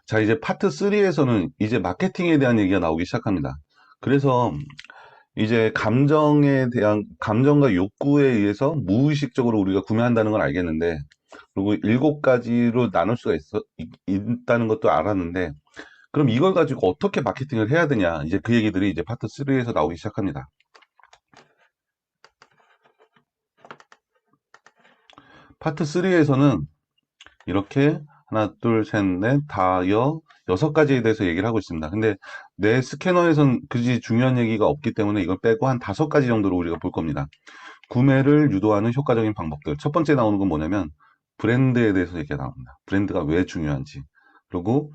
자, 이제 파트 3에서는 이제 마케팅에 대한 얘기가 나오기 시작합니다. 그래서 이제 감정과 욕구에 의해서 무의식적으로 우리가 구매한다는 걸 알겠는데, 그리고 7가지로 나눌 수가 있다는 것도 알았는데, 그럼 이걸 가지고 어떻게 마케팅을 해야 되냐? 이제 그 얘기들이 이제 파트 3에서 나오기 시작합니다. 파트 3에서는 이렇게 하나, 둘, 셋, 넷, 다, 6가지에 대해서 얘기를 하고 있습니다. 근데 내 스캐너에선 그지 중요한 얘기가 없기 때문에 이걸 빼고 한 5가지 정도로 우리가 볼 겁니다. 구매를 유도하는 효과적인 방법들. 첫 번째 나오는 건 뭐냐면 브랜드에 대해서 얘기가 나옵니다. 브랜드가 왜 중요한지. 그리고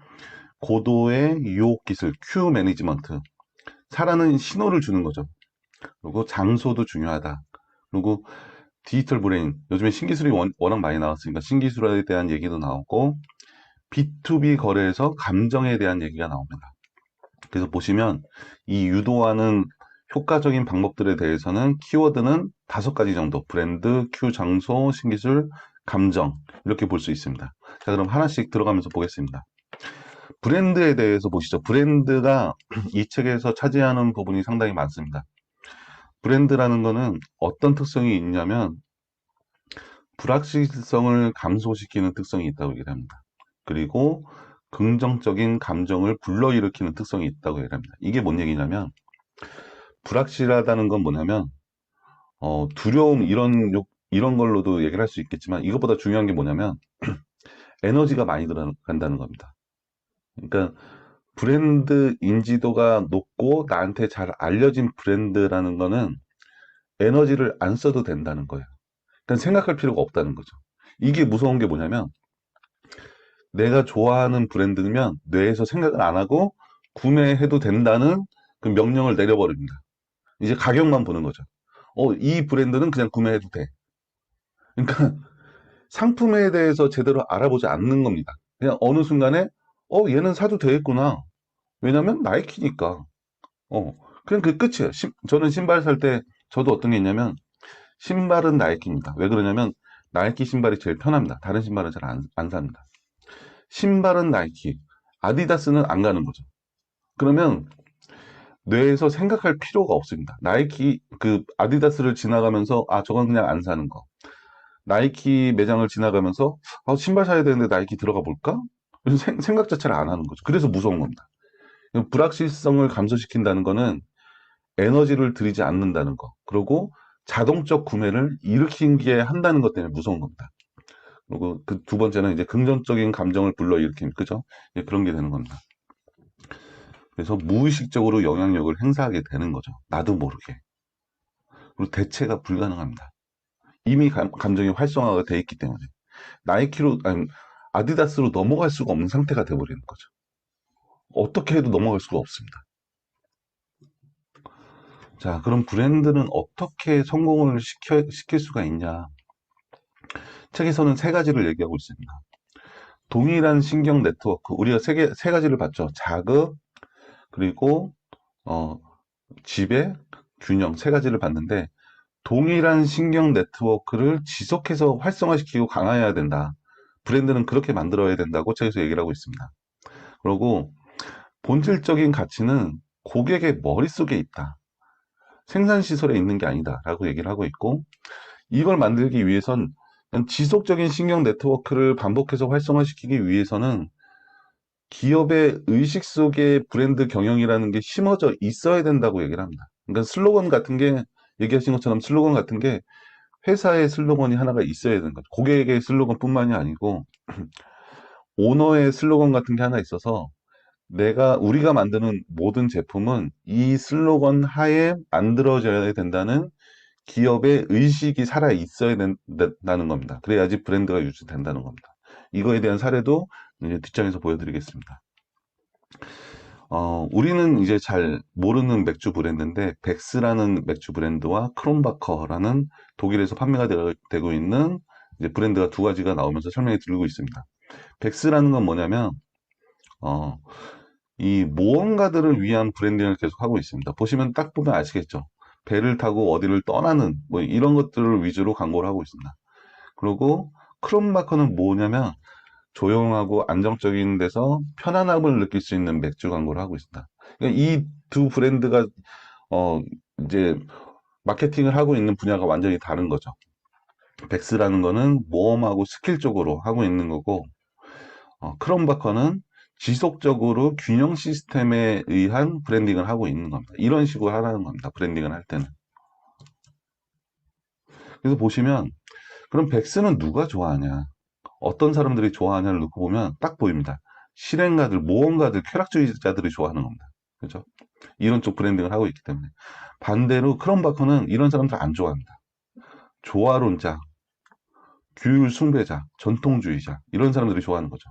고도의 유혹 기술, 큐 매니지먼트. 사라는 신호를 주는 거죠. 그리고 장소도 중요하다. 그리고 디지털 브레인. 요즘에 신기술이 워낙 많이 나왔으니까 신기술에 대한 얘기도 나오고 B2B 거래에서 감정에 대한 얘기가 나옵니다. 그래서 보시면 이 유도하는 효과적인 방법들에 대해서는 키워드는 5가지 정도, 브랜드, 큐, 장소, 신기술, 감정 이렇게 볼 수 있습니다. 자, 그럼 하나씩 들어가면서 보겠습니다. 브랜드에 대해서 보시죠. 브랜드가 이 책에서 차지하는 부분이 상당히 많습니다. 브랜드라는 거는 어떤 특성이 있냐면 불확실성을 감소시키는 특성이 있다고 얘기를 합니다. 그리고 긍정적인 감정을 불러일으키는 특성이 있다고 얘기를 합니다. 이게 뭔 얘기냐면 불확실하다는 건 뭐냐면 두려움 이런 걸로도 얘기를 할 수 있겠지만 이것보다 중요한 게 뭐냐면 에너지가 많이 들어간다는 겁니다. 그러니까 브랜드 인지도가 높고 나한테 잘 알려진 브랜드라는 거는 에너지를 안 써도 된다는 거예요. 그러니까 생각할 필요가 없다는 거죠. 이게 무서운 게 뭐냐면 내가 좋아하는 브랜드면 뇌에서 생각을 안 하고 구매해도 된다는 그 명령을 내려버립니다. 이제 가격만 보는 거죠. 이 브랜드는 그냥 구매해도 돼. 그러니까 상품에 대해서 제대로 알아보지 않는 겁니다. 그냥 어느 순간에 얘는 사도 되겠구나. 왜냐면 나이키니까. 그냥 그 끝이에요. 저는 신발 살 때 저도 어떤 게 있냐면 신발은 나이키입니다. 왜 그러냐면 나이키 신발이 제일 편합니다. 다른 신발은 잘 안 삽니다. 신발은 나이키, 아디다스는 안 가는 거죠. 그러면 뇌에서 생각할 필요가 없습니다. 나이키, 아디다스를 지나가면서, 저건 그냥 안 사는 거. 나이키 매장을 지나가면서, 신발 사야 되는데 나이키 들어가 볼까? 생각 자체를 안 하는 거죠. 그래서 무서운 겁니다. 불확실성을 감소시킨다는 거는 에너지를 들이지 않는다는 거. 그리고 자동적 구매를 일으키게 한다는 것 때문에 무서운 겁니다. 그리고 그 두 번째는 이제 긍정적인 감정을 불러일으키는, 그죠? 그런 게 되는 겁니다. 그래서 무의식적으로 영향력을 행사하게 되는 거죠. 나도 모르게. 그리고 대체가 불가능합니다. 이미 감정이 활성화가 돼 있기 때문에. 아니, 아디다스로 넘어갈 수가 없는 상태가 돼버리는 거죠. 어떻게 해도 넘어갈 수가 없습니다. 자, 그럼 브랜드는 어떻게 성공을 시킬 수가 있냐? 책에서는 3가지를 얘기하고 있습니다. 동일한 신경 네트워크, 우리가 세 가지를 봤죠. 자극, 그리고, 어, 지배, 균형, 3가지를 봤는데, 동일한 신경 네트워크를 지속해서 활성화시키고 강화해야 된다. 브랜드는 그렇게 만들어야 된다고 책에서 얘기를 하고 있습니다. 그리고 본질적인 가치는 고객의 머릿속에 있다. 생산시설에 있는 게 아니다. 라고 얘기를 하고 있고, 이걸 만들기 위해선 지속적인 신경 네트워크를 반복해서 활성화시키기 위해서는 기업의 의식 속에 브랜드 경영이라는 게 심어져 있어야 된다고 얘기를 합니다. 그러니까 슬로건 같은 게, 얘기하신 것처럼 슬로건 같은 게 회사의 슬로건이 하나가 있어야 되는 거죠. 고객의 슬로건뿐만이 아니고 오너의 슬로건 같은 게 하나 있어서 우리가 만드는 모든 제품은 이 슬로건 하에 만들어져야 된다는 기업의 의식이 살아 있어야 된다는 겁니다. 그래야지 브랜드가 유지된다는 겁니다. 이거에 대한 사례도 이제 뒷장에서 보여드리겠습니다. 우리는 이제 잘 모르는 맥주 브랜드인데 벡스라는 맥주 브랜드와 크롬바커라는 독일에서 판매가 되고 있는 이제 브랜드가 2가지가 나오면서 설명이 들고 있습니다. 벡스라는 건 뭐냐면 어, 이 모험가들을 위한 브랜딩을 계속 하고 있습니다. 보시면 딱 보면 아시겠죠? 배를 타고 어디를 떠나는 뭐 이런 것들을 위주로 광고를 하고 있습니다. 그리고 크롬바커는 뭐냐면 조용하고 안정적인 데서 편안함을 느낄 수 있는 맥주 광고를 하고 있습니다. 그러니까 이 두 브랜드가 어 이제 마케팅을 하고 있는 분야가 완전히 다른 거죠. 백스라는 거는 모험하고 스킬 쪽으로 하고 있는 거고, 크롬바커는 지속적으로 균형 시스템에 의한 브랜딩을 하고 있는 겁니다. 이런 식으로 하라는 겁니다. 브랜딩을 할 때는. 그래서 보시면 그럼 백스는 누가 좋아하냐? 어떤 사람들이 좋아하냐를 놓고 보면 딱 보입니다. 실행가들, 모험가들, 쾌락주의자들이 좋아하는 겁니다. 그죠? 이런 쪽 브랜딩을 하고 있기 때문에. 반대로 크롬바커는 이런 사람들 안 좋아합니다. 조화론자, 규율 숭배자, 전통주의자, 이런 사람들이 좋아하는 거죠.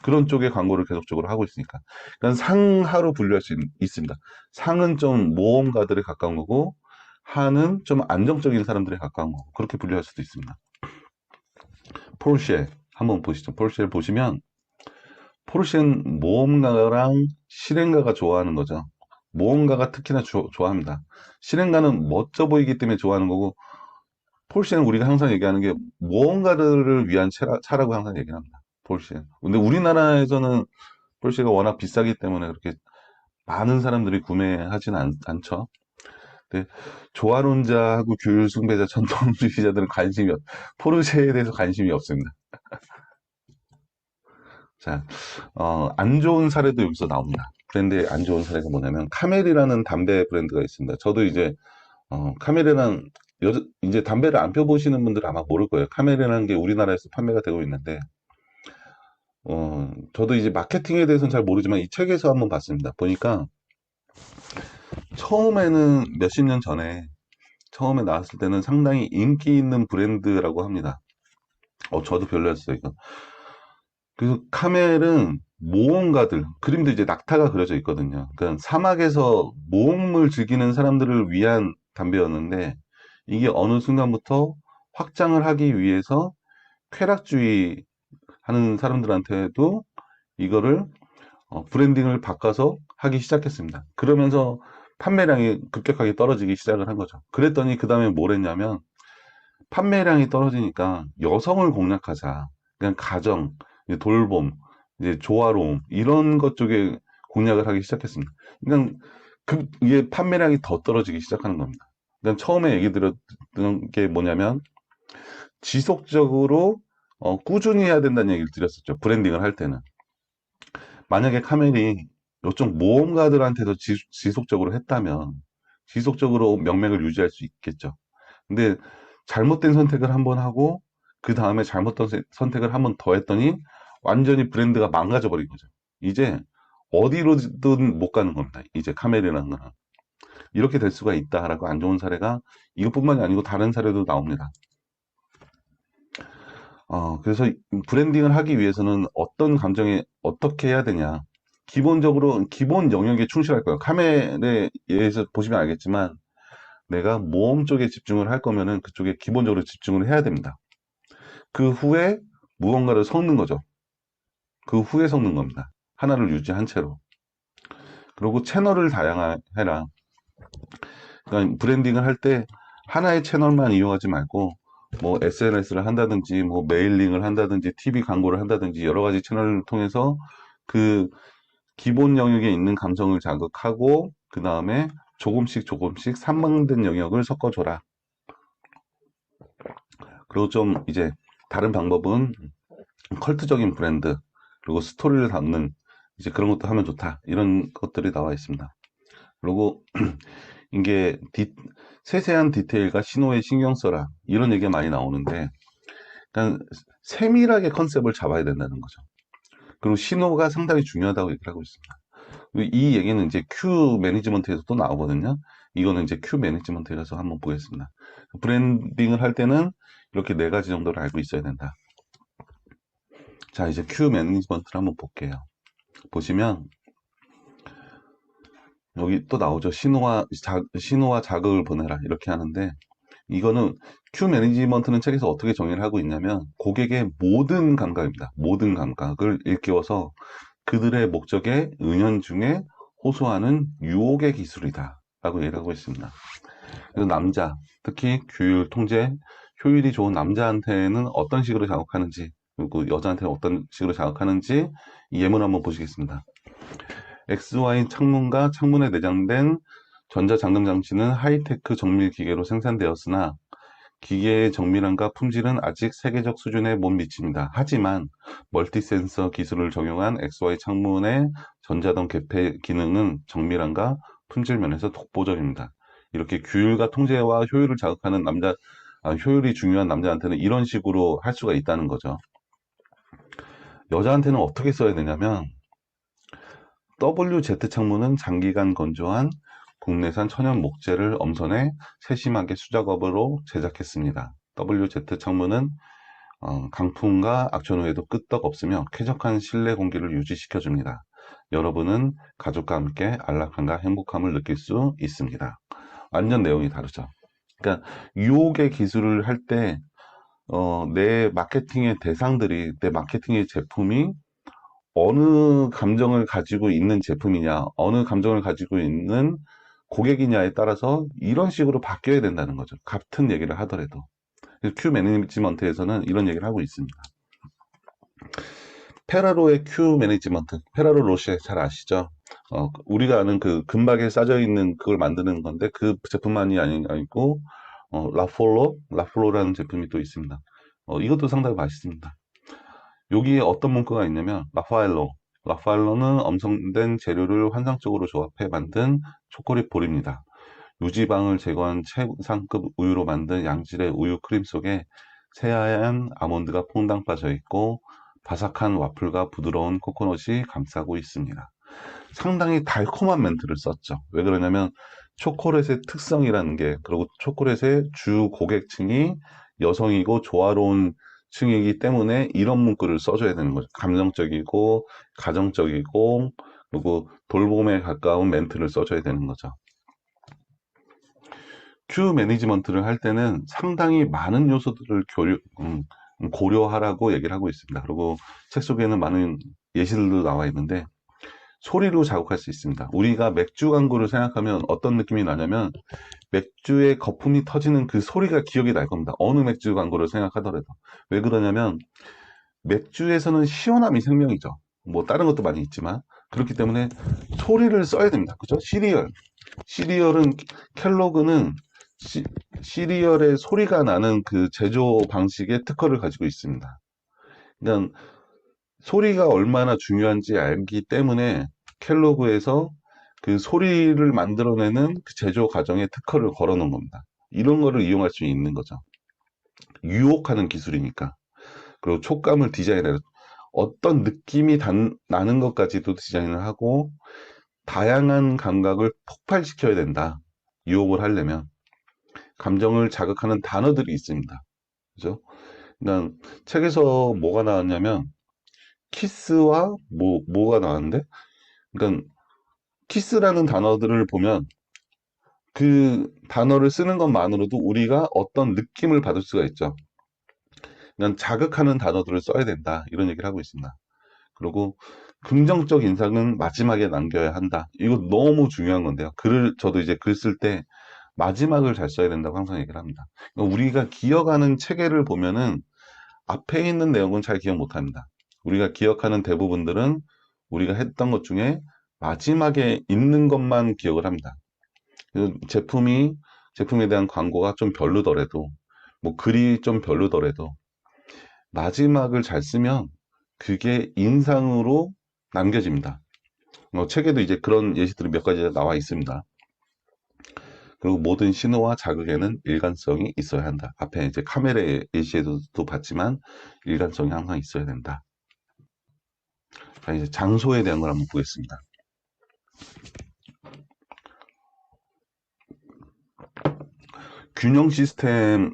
그런 쪽의 광고를 계속적으로 하고 있으니까. 그러니까 상하로 분류할 수 있습니다. 상은 좀 모험가들에 가까운 거고, 하는 좀 안정적인 사람들에 가까운 거고, 그렇게 분류할 수도 있습니다. 포르쉐 한번 보시죠. 포르쉐를 보시면 포르쉐는 모험가랑 실행가가 좋아하는 거죠. 모험가가 특히나 좋아합니다. 실행가는 멋져 보이기 때문에 좋아하는 거고, 포르쉐는 우리가 항상 얘기하는 게 모험가들을 위한 차라고 항상 얘기합니다. 포르쉐. 근데 우리나라에서는 포르쉐가 워낙 비싸기 때문에 그렇게 많은 사람들이 구매하지는 않죠. 근데 조화론자하고 규율 숭배자, 전통주의자들은 포르쉐에 대해서 관심이 없습니다. 자, 안 좋은 사례도 여기서 나옵니다. 브랜드의 안 좋은 사례가 뭐냐면, 카멜이라는 담배 브랜드가 있습니다. 저도 이제, 카멜이라는, 이제 담배를 안 펴보시는 분들은 아마 모를 거예요. 카멜이라는 게 우리나라에서 판매가 되고 있는데, 저도 이제 마케팅에 대해서는 잘 모르지만 이 책에서 한번 봤습니다. 보니까, 처음에는 몇십 년 전에, 처음에 나왔을 때는 상당히 인기 있는 브랜드라고 합니다. 저도 별로였어요, 이거. 그래서 카멜은 모험가들, 그림도 이제 낙타가 그려져 있거든요. 그러니까 사막에서 모험을 즐기는 사람들을 위한 담배였는데, 이게 어느 순간부터 확장을 하기 위해서 쾌락주의 하는 사람들한테도 이거를 브랜딩을 바꿔서 하기 시작했습니다. 그러면서 판매량이 급격하게 떨어지기 시작을 한 거죠. 그랬더니 그 다음에 뭘 했냐면, 판매량이 떨어지니까 여성을 공략하자. 그냥 가정, 이제 돌봄, 이제 조화로움, 이런 것 쪽에 공략을 하기 시작했습니다. 그냥 이게 판매량이 더 떨어지기 시작하는 겁니다. 그러니까 처음에 얘기 드렸던 게 뭐냐면, 지속적으로 꾸준히 해야 된다는 얘기를 드렸었죠. 브랜딩을 할 때는. 만약에 카멜이 이쪽 모험가들한테도 지속적으로 했다면, 지속적으로 명맥을 유지할 수 있겠죠. 근데 잘못된 선택을 한번 하고 그 다음에 잘못된 선택을 한번 더 했더니 완전히 브랜드가 망가져 버린 거죠. 이제 어디로든 못 가는 겁니다. 이제 카멜이라는 거는. 이렇게 될 수가 있다라고 안 좋은 사례가 이것뿐만이 아니고 다른 사례도 나옵니다. 그래서 브랜딩을 하기 위해서는 어떤 감정에 어떻게 해야 되냐. 기본적으로 기본 영역에 충실할 거예요. 카멜에 의해서 보시면 알겠지만 내가 모험 쪽에 집중을 할 거면은 그쪽에 기본적으로 집중을 해야 됩니다. 그 후에 무언가를 섞는 거죠. 그 후에 섞는 겁니다. 하나를 유지한 채로. 그리고 채널을 다양해라. 그러니까 브랜딩을 할 때 하나의 채널만 이용하지 말고 뭐 SNS를 한다든지 뭐 메일링을 한다든지 TV 광고를 한다든지 여러 가지 채널을 통해서 그 기본 영역에 있는 감성을 자극하고 그 다음에 조금씩 산만된 영역을 섞어줘라. 그리고 좀 이제 다른 방법은 컬트적인 브랜드 그리고 스토리를 담는 이제 그런 것도 하면 좋다 이런 것들이 나와 있습니다. 그리고 이게 세세한 디테일과 신호에 신경 써라 이런 얘기가 많이 나오는데 그러니까 세밀하게 컨셉을 잡아야 된다는 거죠. 그리고 신호가 상당히 중요하다고 얘기를 하고 있습니다. 이 얘기는 이제 Q 매니지먼트에서 또 나오거든요. 이거는 이제 Q 매니지먼트에 가서 한번 보겠습니다. 브랜딩을 할 때는 이렇게 네 가지 정도를 알고 있어야 된다. 자, 이제 Q 매니지먼트를 한번 볼게요. 보시면 여기 또 나오죠. 신호와 자극을 보내라 이렇게 하는데 이거는 Q 매니지먼트는 책에서 어떻게 정의를 하고 있냐면 고객의 모든 감각입니다. 모든 감각을 일깨워서 그들의 목적에 은연중에 호소하는 유혹의 기술이다 라고 얘기를 하고 있습니다. 그래서 남자, 특히 규율, 통제, 효율이 좋은 남자한테는 어떤 식으로 자극하는지 그리고 여자한테는 어떤 식으로 자극하는지 이 예문 한번 보시겠습니다. XY 창문과 창문에 내장된 전자잠금 장치는 하이테크 정밀 기계로 생산되었으나 기계의 정밀함과 품질은 아직 세계적 수준에 못 미칩니다. 하지만 멀티센서 기술을 적용한 XY 창문의 전자등 개폐 기능은 정밀함과 품질 면에서 독보적입니다. 이렇게 규율과 통제와 효율을 자극하는 효율이 중요한 남자한테는 이런 식으로 할 수가 있다는 거죠. 여자한테는 어떻게 써야 되냐면 WZ 창문은 장기간 건조한 국내산 천연 목재를 엄선해 세심하게 수작업으로 제작했습니다. WZ 창문은 강풍과 악천 후에도 끄떡 없으며 쾌적한 실내 공기를 유지시켜줍니다. 여러분은 가족과 함께 안락함과 행복함을 느낄 수 있습니다. 완전 내용이 다르죠. 그러니까 유혹의 기술을 할 때, 내 마케팅의 대상들이, 내 마케팅의 제품이 어느 감정을 가지고 있는 제품이냐, 어느 감정을 가지고 있는 고객이냐에 따라서 이런 식으로 바뀌어야 된다는 거죠. 같은 얘기를 하더라도. 큐 매니지먼트에서는 이런 얘기를 하고 있습니다. 페라로의 큐 매니지먼트, 페라로 로쉐 잘 아시죠? 우리가 아는 그 금박에 싸져 있는 그걸 만드는 건데 그 제품만이 아니고 라폴로라는 제품이 또 있습니다. 이것도 상당히 맛있습니다. 여기에 어떤 문구가 있냐면 라파엘로는 엄선된 재료를 환상적으로 조합해 만든 초콜릿 볼입니다. 유지방을 제거한 최상급 우유로 만든 양질의 우유 크림 속에 새하얀 아몬드가 퐁당 빠져 있고 바삭한 와플과 부드러운 코코넛이 감싸고 있습니다. 상당히 달콤한 멘트를 썼죠. 왜 그러냐면 초콜릿의 특성이라는 게, 그리고 초콜릿의 주 고객층이 여성이고 조화로운 층이기 때문에 이런 문구를 써줘야 되는 거죠. 감정적이고 가정적이고 그리고 돌봄에 가까운 멘트를 써줘야 되는 거죠. 큐 매니지먼트를 할 때는 상당히 많은 요소들을 고려하라고 얘기를 하고 있습니다. 그리고 책 속에는 많은 예시들도 나와 있는데 소리로 자극할 수 있습니다. 우리가 맥주 광고를 생각하면 어떤 느낌이 나냐면 맥주의 거품이 터지는 그 소리가 기억이 날 겁니다. 어느 맥주 광고를 생각하더라도. 왜 그러냐면 맥주에서는 시원함이 생명이죠. 뭐 다른 것도 많이 있지만 그렇기 때문에 소리를 써야 됩니다. 그죠? 시리얼은 켈로그는 시리얼의 소리가 나는 그 제조 방식의 특허를 가지고 있습니다. 그러니까 소리가 얼마나 중요한지 알기 때문에 켈로그에서 그 소리를 만들어내는 그 제조 과정에 특허를 걸어놓은 겁니다. 이런 거를 이용할 수 있는 거죠. 유혹하는 기술이니까. 그리고 촉감을 디자인해서 어떤 느낌이 나는 것까지도 디자인을 하고 다양한 감각을 폭발시켜야 된다. 유혹을 하려면. 감정을 자극하는 단어들이 있습니다. 그죠? 그러니까 책에서 뭐가 나왔냐면 키스와 뭐가 나왔는데 그러니까 키스라는 단어들을 보면 그 단어를 쓰는 것만으로도 우리가 어떤 느낌을 받을 수가 있죠. 그냥 자극하는 단어들을 써야 된다. 이런 얘기를 하고 있습니다. 그리고 긍정적 인상은 마지막에 남겨야 한다. 이거 너무 중요한 건데요. 저도 이제 글 쓸 때 마지막을 잘 써야 된다고 항상 얘기를 합니다. 그러니까 우리가 기억하는 체계를 보면은 앞에 있는 내용은 잘 기억 못 합니다. 우리가 기억하는 대부분들은 우리가 했던 것 중에 마지막에 있는 것만 기억을 합니다. 그 제품에 대한 광고가 좀 별로더라도, 뭐 글이 좀 별로더라도, 마지막을 잘 쓰면 그게 인상으로 남겨집니다. 책에도 이제 그런 예시들이 몇 가지 나와 있습니다. 그리고 모든 신호와 자극에는 일관성이 있어야 한다. 앞에 이제 카메라의 예시에도 봤지만 일관성이 항상 있어야 된다. 자, 이제 장소에 대한 걸 한번 보겠습니다. 균형 시스템의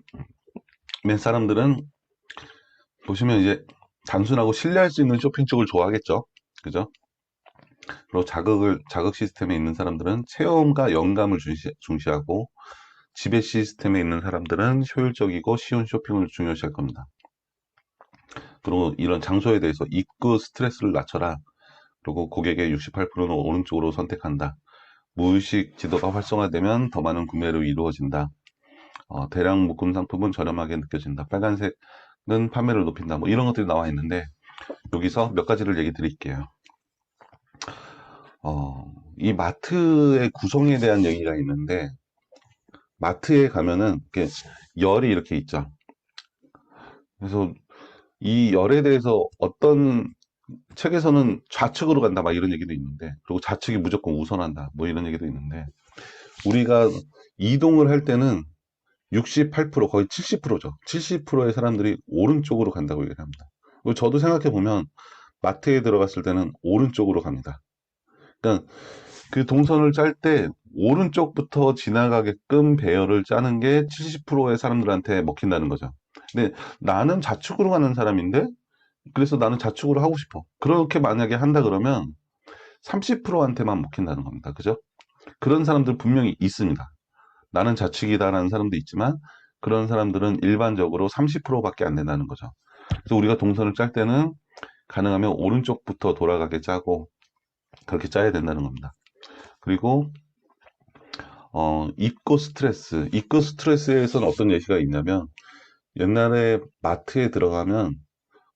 사람들은 보시면 이제 단순하고 신뢰할 수 있는 쇼핑 쪽을 좋아하겠죠. 그죠? 그리고 자극 시스템에 있는 사람들은 체험과 영감을 중시하고 지배 시스템에 있는 사람들은 효율적이고 쉬운 쇼핑을 중요시할 겁니다. 그리고 이런 장소에 대해서 입구 스트레스를 낮춰라. 그리고 고객의 68%는 오른쪽으로 선택한다. 무의식 지도가 활성화되면 더 많은 구매로 이루어진다. 대량 묶음 상품은 저렴하게 느껴진다. 빨간색 판매를 높인다. 뭐 이런 것들이 나와 있는데 여기서 몇 가지를 얘기 드릴게요. 이 마트의 구성에 대한 얘기가 있는데 마트에 가면은 이렇게 열이 이렇게 있죠. 그래서 이 열에 대해서 어떤 책에서는 좌측으로 간다 막 이런 얘기도 있는데 그리고 좌측이 무조건 우선한다 뭐 이런 얘기도 있는데 우리가 이동을 할 때는 68% 거의 70%죠. 70%의 사람들이 오른쪽으로 간다고 얘기를 합니다. 그리고 저도 생각해 보면 마트에 들어갔을 때는 오른쪽으로 갑니다. 그러니까 그 동선을 짤 때 오른쪽부터 지나가게끔 배열을 짜는 게 70%의 사람들한테 먹힌다는 거죠. 근데 나는 좌측으로 가는 사람인데 그래서 나는 좌측으로 하고 싶어. 그렇게 만약에 한다 그러면 30%한테만 먹힌다는 겁니다. 그죠? 그런 사람들 분명히 있습니다. 나는 좌측이다라는 사람도 있지만 그런 사람들은 일반적으로 30%밖에 안 된다는 거죠. 그래서 우리가 동선을 짤 때는 가능하면 오른쪽부터 돌아가게 짜고 그렇게 짜야 된다는 겁니다. 그리고 입고 스트레스에서는 어떤 예시가 있냐면 옛날에 마트에 들어가면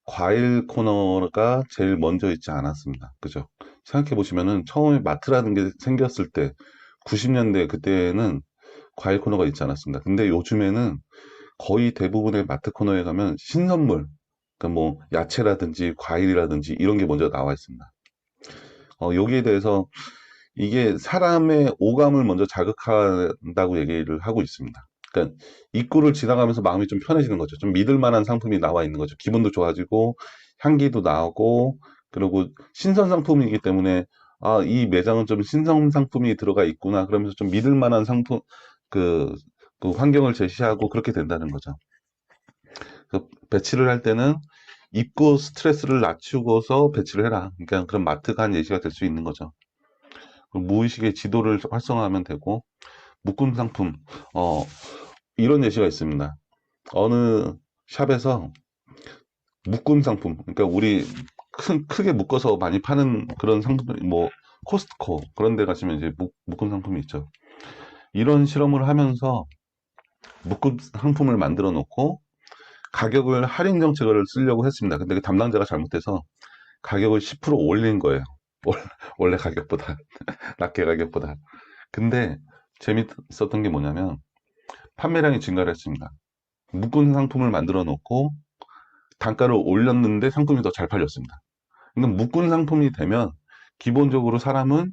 과일 코너가 제일 먼저 있지 않았습니다. 그죠? 생각해 보시면은 처음에 마트라는 게 생겼을 때 90년대 그때는 과일 코너가 있지 않았습니다. 근데 요즘에는 거의 대부분의 마트 코너에 가면 신선물, 그러니까 뭐 야채라든지 과일이라든지 이런 게 먼저 나와 있습니다. 여기에 대해서 이게 사람의 오감을 먼저 자극한다고 얘기를 하고 있습니다. 그러니까 입구를 지나가면서 마음이 좀 편해지는 거죠. 좀 믿을 만한 상품이 나와 있는 거죠. 기분도 좋아지고 향기도 나오고 그리고 신선 상품이기 때문에 아, 이 매장은 좀 신선 상품이 들어가 있구나. 그러면서 좀 믿을 만한 상품 그, 그 환경을 제시하고 그렇게 된다는 거죠. 배치를 할 때는 입구 스트레스를 낮추고서 배치를 해라. 그러니까 그런 마트가 한 예시가 될 수 있는 거죠. 무의식의 지도를 활성화하면 되고 묶음 상품 이런 예시가 있습니다. 어느 샵에서 묶음 상품 그러니까 우리 크게 묶어서 많이 파는 그런 상품 뭐 코스트코 그런 데 가시면 이제 묶음 상품이 있죠. 이런 실험을 하면서 묶음 상품을 만들어 놓고 가격을 할인 정책을 쓰려고 했습니다. 근데 그 담당자가 잘못해서 가격을 10% 올린 거예요. 원래 가격보다 낱개 가격보다. 근데 재밌었던 게 뭐냐면 판매량이 증가를 했습니다. 묶은 상품을 만들어 놓고 단가를 올렸는데 상품이 더 잘 팔렸습니다. 그러니까 묶은 상품이 되면 기본적으로 사람은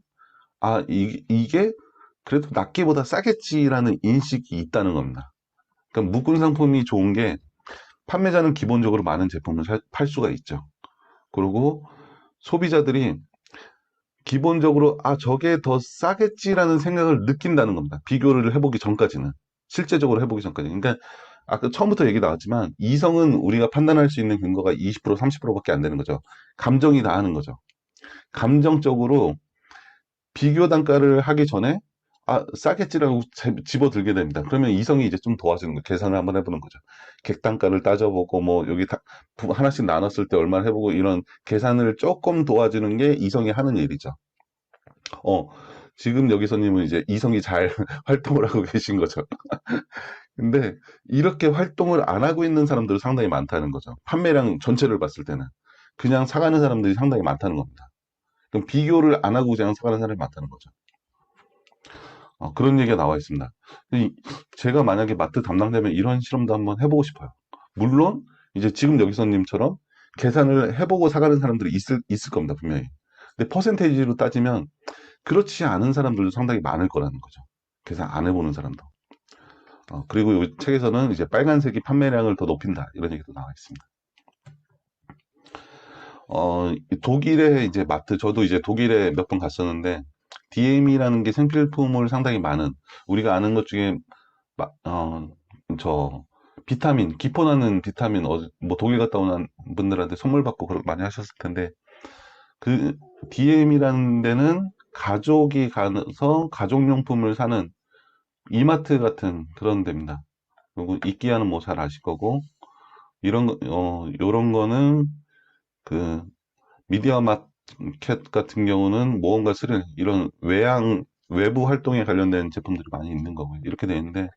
아, 이게 그래도 낱개보다 싸겠지라는 인식이 있다는 겁니다. 그러니까 묶은 상품이 좋은 게 판매자는 기본적으로 많은 제품을 팔 수가 있죠. 그리고 소비자들이 기본적으로 아, 저게 더 싸겠지라는 생각을 느낀다는 겁니다. 비교를 해보기 전까지는. 실제적으로 해보기 전까지. 그러니까 아까 처음부터 얘기 나왔지만 이성은 우리가 판단할 수 있는 근거가 20% 30%밖에 안 되는 거죠. 감정이 다 하는 거죠. 감정적으로 비교 단가를 하기 전에 아, 싸겠지라고 집어들게 됩니다. 그러면 이성이 이제 좀 도와주는 거예요. 계산을 한번 해보는 거죠. 객단가를 따져보고 뭐 여기 하나씩 나눴을 때 얼마나 해보고 이런 계산을 조금 도와주는 게 이성이 하는 일이죠. 어, 지금 여기서님은 이제 이성이 잘 활동을 하고 계신 거죠. 근데 이렇게 활동을 안 하고 있는 사람들은 상당히 많다는 거죠. 판매량 전체를 봤을 때는. 그냥 사가는 사람들이 상당히 많다는 겁니다. 그럼 비교를 안 하고 그냥 사가는 사람이 많다는 거죠. 그런 얘기가 나와 있습니다. 제가 만약에 마트 담당자면 이런 실험도 한번 해보고 싶어요. 물론, 이제 지금 여기서님처럼 계산을 해보고 사가는 사람들이 있을 겁니다, 분명히. 근데 퍼센테이지로 따지면 그렇지 않은 사람들도 상당히 많을 거라는 거죠. 계산 안 해보는 사람도. 그리고 이 책에서는 이제 빨간색이 판매량을 더 높인다. 이런 얘기도 나와 있습니다. 독일의 이제 마트, 저도 이제 독일에 몇 번 갔었는데, DM이라는 게 생필품을 상당히 많은, 우리가 아는 것 중에, 마- 어, 저, 비타민, 기포나는 비타민, 뭐 독일 갔다 오는 분들한테 선물 받고 그렇게 많이 하셨을 텐데, 그 DM이라는 데는 가족이 가서 가족용품을 사는 이마트 같은 그런 데입니다. 그리고 이끼아는 뭐 잘 아실 거고, 요런 거는 그 미디어 마켓 같은 경우는 모험가 스릴, 이런 외부 활동에 관련된 제품들이 많이 있는 거고요. 이렇게 돼 있는데,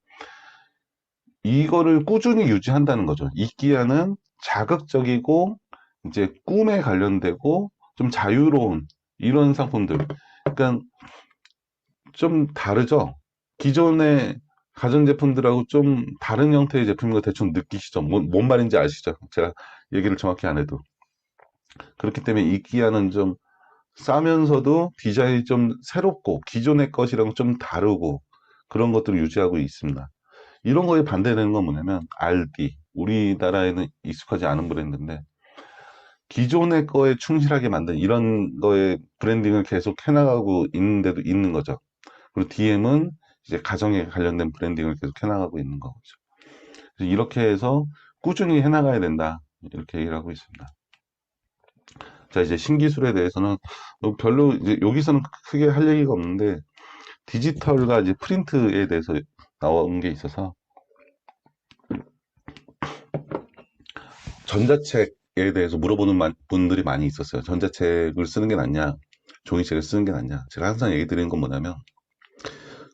이거를 꾸준히 유지한다는 거죠. 이끼아는 자극적이고 이제 꿈에 관련되고 좀 자유로운 이런 상품들. 그러니까 좀 다르죠? 기존의 가전제품들하고 좀 다른 형태의 제품인 거 대충 느끼시죠? 뭔 말인지 아시죠? 제가 얘기를 정확히 안 해도. 그렇기 때문에 이끼야는 좀 싸면서도 디자인이 좀 새롭고 기존의 것이랑 좀 다르고 그런 것들을 유지하고 있습니다. 이런 거에 반대되는 건 뭐냐면 알디. 우리나라에는 익숙하지 않은 브랜드인데 기존의 거에 충실하게 만든 이런 거에 브랜딩을 계속 해나가고 있는데도 있는 거죠. 그리고 DM은 이제 가정에 관련된 브랜딩을 계속 해나가고 있는 거죠. 그래서 이렇게 해서 꾸준히 해나가야 된다. 이렇게 얘기를 하고 있습니다. 자, 이제 신기술에 대해서는 별로 이제 여기서는 크게 할 얘기가 없는데 디지털과 이제 프린트에 대해서 나온 게 있어서 전자책에 대해서 물어보는 분들이 많이 있었어요. 전자책을 쓰는 게 낫냐, 종이책을 쓰는 게 낫냐. 제가 항상 얘기 드리는 건 뭐냐면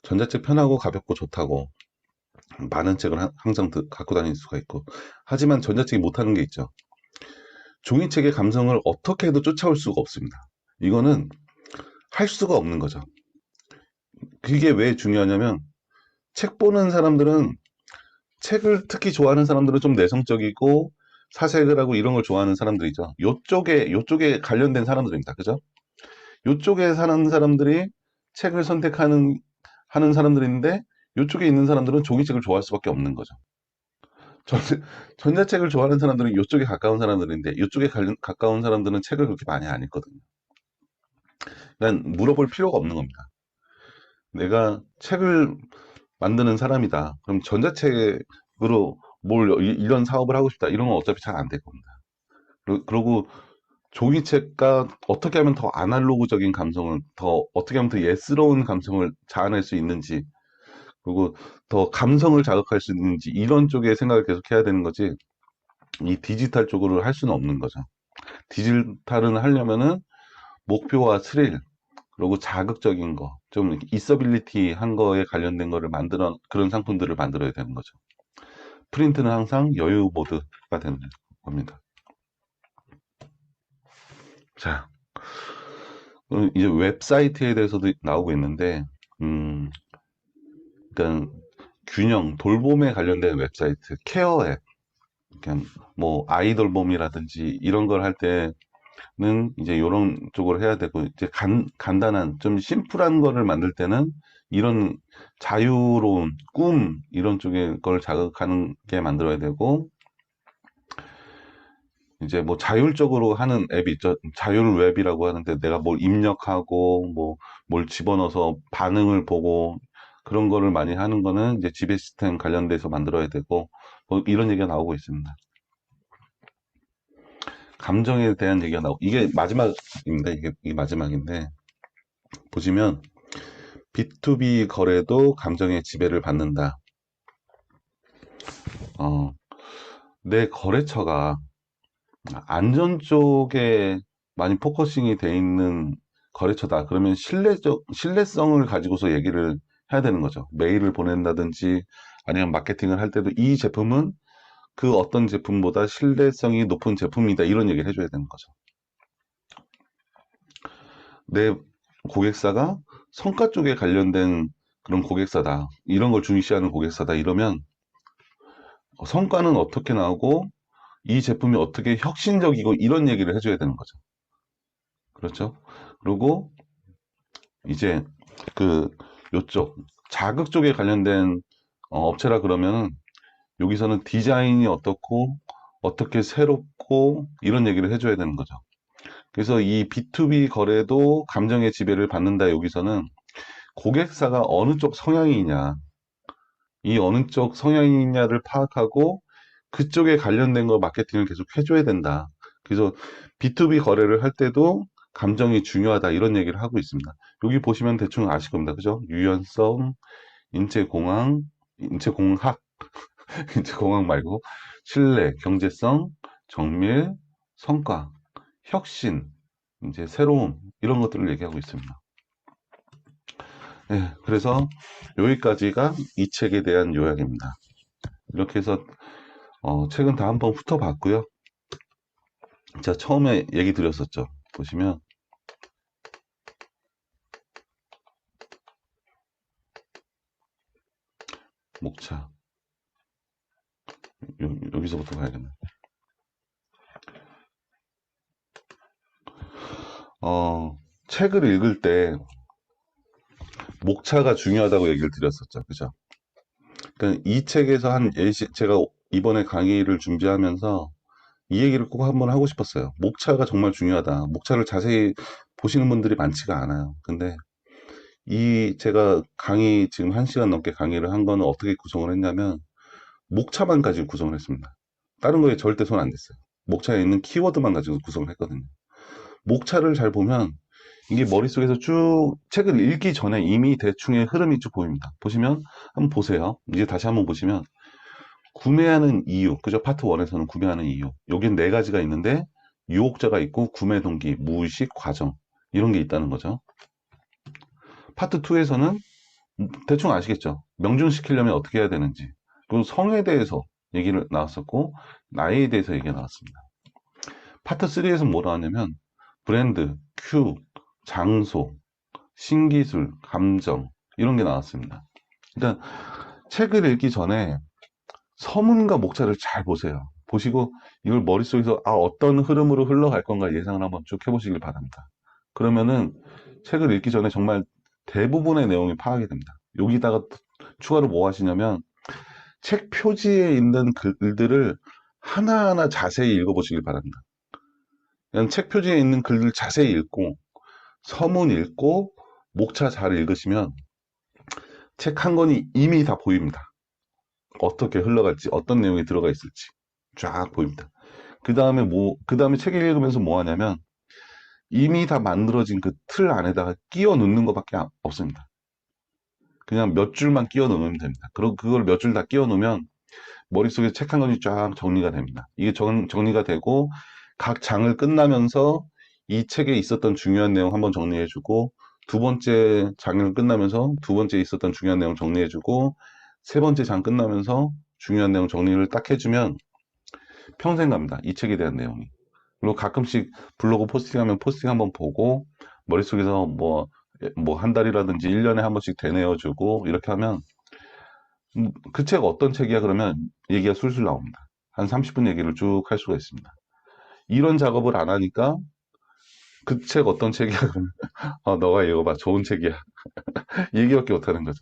전자책 편하고 가볍고 좋다고 많은 책을 항상 갖고 다닐 수가 있고 하지만 전자책이 못하는 게 있죠. 종이책의 감성을 어떻게 해도 쫓아올 수가 없습니다. 이거는 할 수가 없는 거죠. 그게 왜 중요하냐면 책 보는 사람들은 책을 특히 좋아하는 사람들은 좀 내성적이고 사색을 하고 이런 걸 좋아하는 사람들이죠. 요쪽에 관련된 사람들입니다. 그죠? 요쪽에 사는 사람들이 책을 선택하는 하는 사람들인데 요쪽에 있는 사람들은 종이책을 좋아할 수밖에 없는 거죠. 전, 전자책을 좋아하는 사람들은 요쪽에 가까운 사람들인데 요쪽에 가까운 사람들은 책을 그렇게 많이 안 읽거든요. 그러니까 물어볼 필요가 없는 겁니다. 내가 책을 만드는 사람이다. 그럼 전자책으로 이런 사업을 하고 싶다. 이런 건 어차피 잘 안 될 겁니다. 그리고 종이책과 어떻게 하면 더 아날로그적인 감성을, 더 어떻게 하면 더 예스러운 감성을 자아낼 수 있는지, 그리고 더 감성을 자극할 수 있는지, 이런 쪽에 생각을 계속 해야 되는 거지, 이 디지털 쪽으로 할 수는 없는 거죠. 디지털은 하려면은 목표와 스릴, 그리고 자극적인 거, 좀 있어빌리티 한 거에 관련된 거를 그런 상품들을 만들어야 되는 거죠. 프린트는 항상 여유 모드가 되는 겁니다. 자, 이제 웹사이트에 대해서도 나오고 있는데, 음, 그러니까 돌봄에 관련된 웹사이트, 케어 앱, 그러니까 뭐 아이돌봄이라든지 이런 걸 할 때는 이제 이런 쪽으로 해야 되고, 이제 간단한 좀 심플한 거를 만들 때는 이런 자유로운 꿈 이런 쪽의 걸 자극하는 게 만들어야 되고, 이제 뭐 자율적으로 하는 앱이 있죠. 자율 웹이라고 하는데 내가 뭘 입력하고 뭐 뭘 집어넣어서 반응을 보고 그런 거를 많이 하는 거는 이제 지배 시스템 관련돼서 만들어야 되고 뭐 이런 얘기가 나오고 있습니다. 감정에 대한 얘기가 나오고 이게 마지막입니다. 이게 마지막인데 보시면 B2B 거래도 감정의 지배를 받는다. 어, 내 거래처가 안전 쪽에 많이 포커싱이 돼 있는 거래처다. 그러면 신뢰성을 가지고서 얘기를 해야 되는 거죠. 메일을 보낸다든지 아니면 마케팅을 할 때도 이 제품은 그 어떤 제품보다 신뢰성이 높은 제품이다. 이런 얘기를 해줘야 되는 거죠. 내 고객사가 성과 쪽에 관련된 그런 고객사다. 이런 걸 중시하는 고객사다. 이러면 성과는 어떻게 나오고 이 제품이 어떻게 혁신적이고 이런 얘기를 해줘야 되는 거죠. 그렇죠? 그리고 이제 그 요쪽 자극 쪽에 관련된 업체라 그러면은 여기서는 디자인이 어떻고 어떻게 새롭고 이런 얘기를 해줘야 되는 거죠. 그래서 이 B2B 거래도 감정의 지배를 받는다 여기서는 고객사가 어느 쪽 성향이냐 이 어느 쪽 성향이냐를 파악하고 그쪽에 관련된 거 마케팅을 계속 해줘야 된다. 그래서 B2B 거래를 할 때도 감정이 중요하다 이런 얘기를 하고 있습니다. 여기 보시면 대충 아실 겁니다. 그죠? 유연성, 인체공학, 인체공학, 인체공학 말고 신뢰, 경제성, 정밀, 성과, 혁신, 이제 새로움 이런 것들을 얘기하고 있습니다. 네, 그래서 여기까지가 이 책에 대한 요약입니다. 이렇게 해서 책은 다 한번 훑어봤고요. 제가 처음에 얘기 드렸었죠. 보시면 목차 여기서부터 가야겠네. 책을 읽을 때 목차가 중요하다고 얘기를 드렸었죠. 그죠? 그러니까 이 책에서 한 예시, 제가 이번에 강의를 준비하면서 이 얘기를 꼭 한번 하고 싶었어요. 목차가 정말 중요하다. 목차를 자세히 보시는 분들이 많지가 않아요. 근데 이 제가 강의 지금 1시간 넘게 강의를 한 거는 어떻게 구성을 했냐면 목차만 가지고 구성을 했습니다. 다른 거에 절대 손 안 댔어요. 목차에 있는 키워드만 가지고 구성을 했거든요. 목차를 잘 보면 이게 머릿속에서 쭉 책을 읽기 전에 이미 대충의 흐름이 쭉 보입니다. 보시면 한번 보세요. 이제 다시 한번 보시면 구매하는 이유, 그죠? 파트 1에서는 구매하는 이유. 여긴 네 가지가 있는데 유혹자가 있고 구매 동기, 무의식, 과정 이런 게 있다는 거죠. 파트 2에서는 대충 아시겠죠? 명중시키려면 어떻게 해야 되는지. 그리고 성에 대해서 얘기를 나왔었고 나이에 대해서 얘기가 나왔습니다. 파트 3에서는 뭐라 하냐면 브랜드, 큐, 장소, 신기술, 감정 이런 게 나왔습니다. 일단 책을 읽기 전에 서문과 목차를 잘 보세요. 보시고 이걸 머릿속에서 어떤 흐름으로 흘러갈 건가 예상을 한번 쭉 해보시길 바랍니다. 그러면은 책을 읽기 전에 정말 대부분의 내용이 파악이 됩니다. 여기다가 추가로 뭐 하시냐면 책 표지에 있는 글들을 하나하나 자세히 읽어보시길 바랍니다. 그냥 책 표지에 있는 글들 자세히 읽고 서문 읽고 목차 잘 읽으시면 책 한 권이 이미 다 보입니다. 어떻게 흘러갈지, 어떤 내용이 들어가 있을지 쫙 보입니다. 그 다음에 책을 읽으면서 뭐 하냐면 이미 다 만들어진 그 틀 안에다가 끼워 넣는 것밖에 없습니다. 그냥 몇 줄만 끼워 넣으면 됩니다. 그리고 그걸 몇 줄 다 끼워 넣으면 머릿속에 책 한 권이 쫙 정리가 됩니다. 이게 정리가 되고 각 장을 끝나면서 이 책에 있었던 중요한 내용 한번 정리해주고 두 번째 장을 끝나면서 두 번째 있었던 중요한 내용 정리해주고 세 번째 장 끝나면서 중요한 내용 정리를 딱 해주면 평생 갑니다. 이 책에 대한 내용이. 그리고 가끔씩 블로그 포스팅하면 포스팅 한번 보고 머릿속에서 뭐 한 달이라든지 1년에 한 번씩 되뇌어주고 이렇게 하면 그 책 어떤 책이야 그러면 얘기가 술술 나옵니다. 한 30분 얘기를 쭉 할 수가 있습니다. 이런 작업을 안 하니까 그 책 어떤 책이야 그러면 너가 읽어봐 좋은 책이야 얘기밖에 못하는 거죠.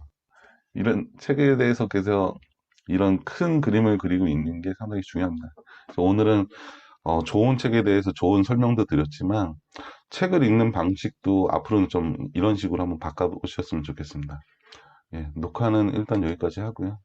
이런 책에 대해서 그래서 이런 큰 그림을 그리고 있는 게 상당히 중요합니다. 그래서 오늘은 좋은 책에 대해서 좋은 설명도 드렸지만 책을 읽는 방식도 앞으로는 좀 이런 식으로 한번 바꿔보셨으면 좋겠습니다. 예, 녹화는 일단 여기까지 하고요.